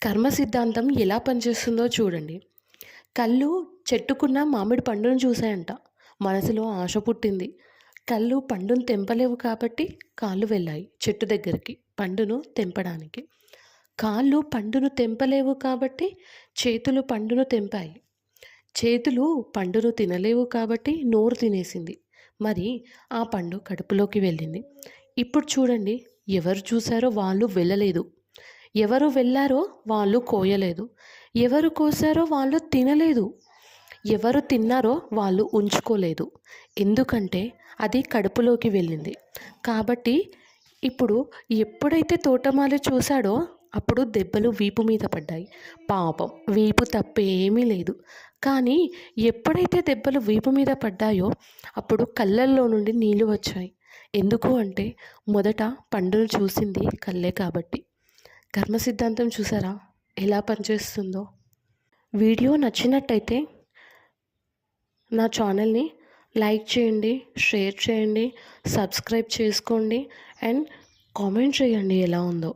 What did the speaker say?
కర్మ సిద్ధాంతం ఎలా పనిచేస్తుందో చూడండి. కళ్ళు చెట్టుకున్న మామిడి పండును చూసాయంట. మనసులో ఆశ పుట్టింది. కళ్ళు పండును తెంపలేవు కాబట్టి కాళ్ళు వెళ్ళాయి చెట్టు దగ్గరికి పండును తెంపడానికి. కాళ్ళు పండును తెంపలేవు కాబట్టి చేతులు పండును తెంపాయి. చేతులు పండును తినలేవు కాబట్టి నోరు తినేసింది. మరి ఆ పండు కడుపులోకి వెళ్ళింది. ఇప్పుడు చూడండి, ఎవరు చూసారో వాళ్ళు వెళ్ళలేదు. ఎవరు వెళ్ళారో వాళ్ళు కోయలేదు. ఎవరు కోసారో వాళ్ళు తినలేదు. ఎవరు తిన్నారో వాళ్ళు ఉంచుకోలేదు. ఎందుకంటే అది కడుపులోకి వెళ్ళింది. కాబట్టి ఇప్పుడు ఎప్పుడైతే తోటమాలి చూశాడో అప్పుడు దెబ్బలు వీపు మీద పడ్డాయి. పాపం వీపు తప్పేమీ లేదు. కానీ ఎప్పుడైతే దెబ్బలు వీపు మీద పడ్డాయో అప్పుడు కళ్ళల్లో నుండి నీళ్లు వచ్చాయి. ఎందుకు అంటే మొదట పండును చూసింది కళ్ళే కాబట్టి. కర్మ సిద్ధాంతం చూసారా ఎలా పనిచేస్తుందో? వీడియో నచ్చినట్టయితే నా ఛానల్ని లైక్ చేయండి, షేర్ చేయండి, సబ్స్క్రైబ్ చేసుకోండి అండ్ కామెంట్ చేయండి ఎలా ఉందో.